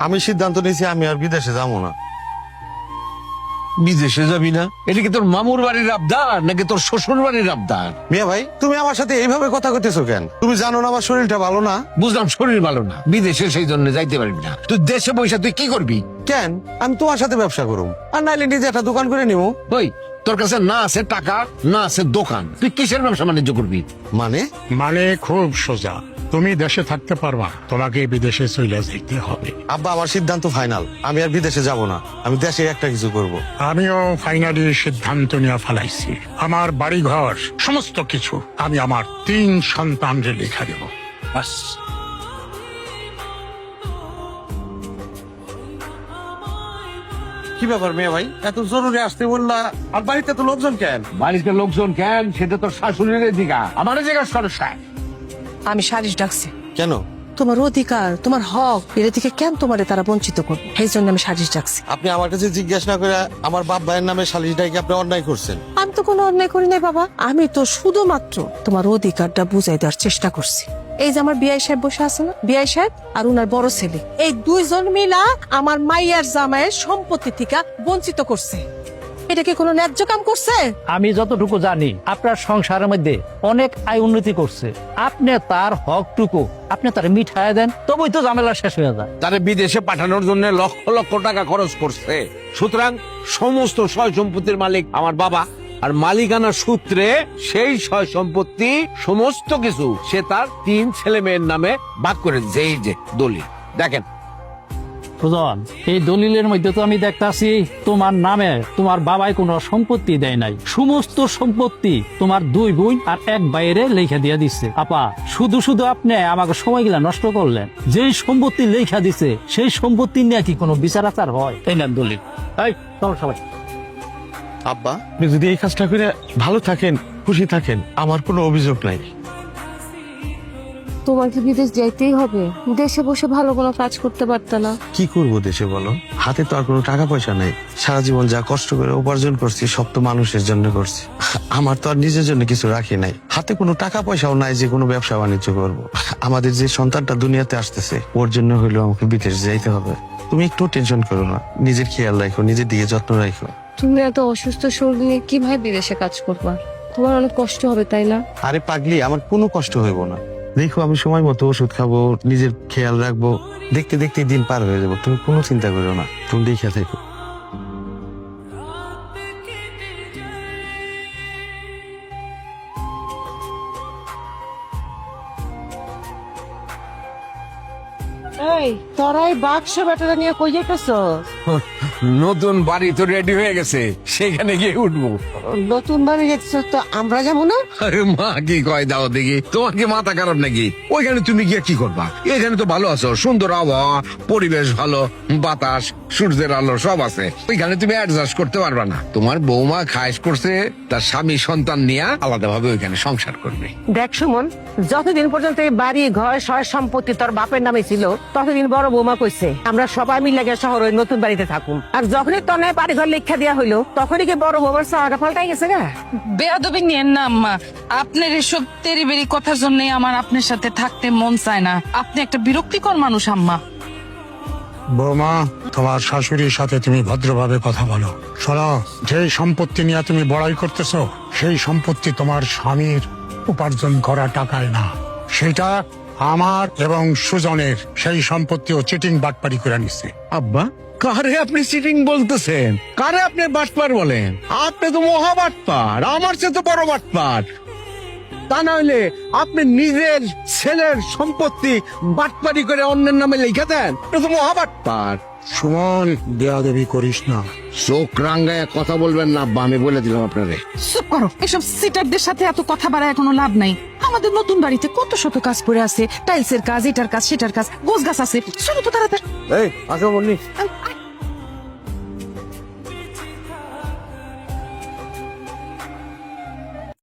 আমি সিদ্ধান্ত নিয়েছি আমি আর বিদেশে যাবো না। বিদেশে যাবি না? এটা কি তোর মামুর বাড়ির আবদার নাকি তোর শ্বশুর বাড়ির আবদার? মিয়া ভাই, তুমি আমার সাথে এইভাবে কথা কইতেছো কেন? তুমি জানো না আমার শরীরটা ভালো না। বুঝলাম শরীর ভালো না, বিদেশে সেই জন্য যাইতে পারবি না। তুই দেশে বসে তুই কি করবি? কেন? আমি তোমার সাথে ব্যবসা করুম, আর নাইলে নিজে একটা দোকান করে নিবো। ওই তোর কাছে না আছে টাকা, না আছে দোকান, তুই কিসের ব্যবসা বাণিজ্য করবি? মানে? মানে খুব সোজা, তুমি দেশে থাকতে পারবা, তোমাকে বিদেশে চলে যেতে হবে। আব্বা, আমার সিদ্ধান্ত ফাইনাল, আমি আর বিদেশে যাব না, আমি দেশে একটা কিছু করব। আমিও ফাইনালি সিদ্ধান্ত নিয়ে ফেলাইছি। আমার বাড়ি ঘর সমস্ত কিছু আমি আমার 3 সন্তানরে লেখা দেব। বাস। কি ব্যাপার মেয়ে ভাই, এত জরুরি আসতে বললা? আর বাড়িতে তো লোকজন কেন? বাড়িতে লোকজন কেন সেটা তোর শাশুড়ির দিঘা, আমার জিজ্ঞাসা করো। আমি সালিশ ডাকছি। কেন? তোমার অধিকার, তোমার হক, এটা থেকে কেন তোমারে তারা বঞ্চিত করবে, এই জন্য আমি সালিশ ডাকছি। আপনি আমার কাছে জিজ্ঞাসা না করে আমার বাপ ভাইয়ের নামে সালিশটাকে আপনি অন্যায় করছেন। আমি তো কোনো অন্যায় করি নাই বাবা, আমি তো শুধুমাত্র তোমার অধিকারটা বুঝাই দেওয়ার চেষ্টা করছি। এই যে আমার বিআই সাহেব বসে আছে না, বিআই সাহেব আর উনার বড় ছেলে, এই 2 জন মিলা আমার মাইয়ার জামাইয়ের সম্পত্তি থেকে বঞ্চিত করছে। এটা কি কোনো ন্যায্য কাম করছে? আমি যতটুকু জানি আপনার সংসারের মধ্যে অনেক আয় উন্নতি করছে, আপনি তার হকটুকু আপনি তার মিঠায় দেন, তবেই তো ঝামেলা শেষ হয়ে যায়। তারে বিদেশে পাঠানোর জন্য লক্ষ লক্ষ টাকা খরচ করছে, সুতরাং সমস্ত সয় সম্পত্তির মালিক আমার বাবা, আর মালিকানা সূত্রে সেই সয় সম্পত্তি সমস্ত কিছু সে তার 3 ছেলে মেয়ের নামে ভাগ করে। যেই যে দলিল দেখেন, সুজন, এই দলিলের মধ্যে তো আমি দেখতাছি তোমার নামে তোমার বাবাই কোনো সম্পত্তি দেয় নাই, সমস্ত সম্পত্তি তোমার 2 বোন আর 1 ভাইয়েরে লেখা দিয়ে দিচ্ছে। আপা, শুধু শুধু আপনি আমাকে সময়গুলা নষ্ট করলেন। যেই সম্পত্তি লেখা দিছে সেই সম্পত্তি নিয়ে কি কোনো বিচার আচার হয়? এই না দলিল। এই চল সবাই। আব্বা, আপনি যদি এই কাজটা করে ভালো থাকেন, খুশি থাকেন, আমার কোনো অভিযোগ নাই। তোমাকে বিদেশ যাইতেই হবে, দেশে বসে ভালো কোনো কাজ করতে পারত না? কি করব দেশে বলো? হাতে তো আর কোনো টাকা পয়সা নাই। সারা জীবন যা কষ্ট করে উপার্জন করছি সব তো মানুষের জন্য করছি, আমার তো আর নিজের জন্য কিছু রাখি নাই। হাতে কোনো টাকা পয়সাও নাই যে কোনো ব্যবসা বাণিজ্য করব। আমাদের যে সন্তানটা দুনিয়াতে আসতেছে ওর জন্য হইলেও আমাকে বিদেশ যাইতে হবে। তুমি একটু টেনশন করো না, নিজের খেয়াল রাখো, নিজের দিকে যত্ন রাখো। তুমি এত অসুস্থ শরীর নিয়ে কিভাবে বিদেশে কাজ করবা? তোমার অনেক কষ্ট হবে, তাই না? আরে পাগলি, আমার কোনো কষ্ট হইব না। দেখো, আমি সময় মতো ওষুধ খাবো, নিজের খেয়াল রাখবো, দেখতে দেখতে দিন পার হয়ে যাবো। তুমি কোনো চিন্তা করো না, তুমি দেখে থেকো। এই তোরাই বাক্স ব্যাটারা নিয়ে কই যাইতেছ? নতুন বাড়ি তো রেডি হয়ে গেছে, সেখানে গিয়ে উঠবো। নতুন বাড়ি যাচ্ছ তো আমরা যাবো না? আরে মা কি কয় দাও দেখি, তোমার কি মাথা খারাপ নাকি? ওইখানে তুমি গিয়ে কি করবা? এখানে তো ভালো আছো, সুন্দর আবহাওয়া, পরিবেশ ভালো, বাতাস, সূর্যের আলো সব আছে। ওইখানে তুমি অ্যাডজাস্ট করতে পারবা না। তোমার বৌমা খায়েশ করছে তার স্বামী সন্তান নিয়ে আলাদাভাবে ওইখানে সংসার করবে। দেখ সুমন, যতদিন পর্যন্ত এই বাড়ি ঘর সয় সম্পত্তি তোর বাপের নামে ছিল ততদিন বড় বৌমা কইছে আমরা সবাই মিলে গিয়ে শহর ওই নতুন বাড়িতে থাকুন। আর যখনই তোর নামে বাড়ি ঘর লেখা দেওয়া হইলো তখনই কি বড় বৌমার চাওয়াটা পাল্টাই গেছে গা? বেয়াদবি নিয়েন না আম্মা, আপনার এসব তেরিবেরি কথার জন্য আমার আপনার সাথে থাকতে মন চায় না। আপনি একটা বিরক্তিকর মানুষ আম্মা। বৌমা, তোমার শাশুড়ির সাথে তুমি ভদ্রভাবে কথা বলো। শোনো, যে সম্পত্তি নিয়ে তুমি বড়াই করতেছো সেই সম্পত্তি তোমার স্বামীর উপার্জন করা টাকায় না, সেটা আমার এবং সুজনের। সেই সম্পত্তিও চিটিং বাটপারি করে নিচ্ছে। আব্বা, কারে আপনি চিটিং বলতেছেন? কারে আপনি বাটপার বলেন? আপনি তো মহা বাটপার, আমার চেয়ে তো বড় বাটপার। তা না হইলে আপনি নিজের ছেলের সম্পত্তি বাটপারি করে অন্যের নামে লিখে দেন? আপনি তো মহা বাটপার। সুমন, দেয়াদেবি করিস না। চোখ রাঙ্গায় কথা বলবেন না আব্বা, আমি বলে দিলাম আপনারে। চুপ করো, এসব সিটারদের সাথে এত কথা বাড়ায় কোনো লাভ নাই। আমাদের নতুন বাড়িতে কত শত কাজ পড়ে আছে, টাইলসের কাজ, এটার কাজ, সেটার কাজ, গোছ গাছ আছে, চলো তো তাড়াতাড়ি। এই আসো মুন্নি।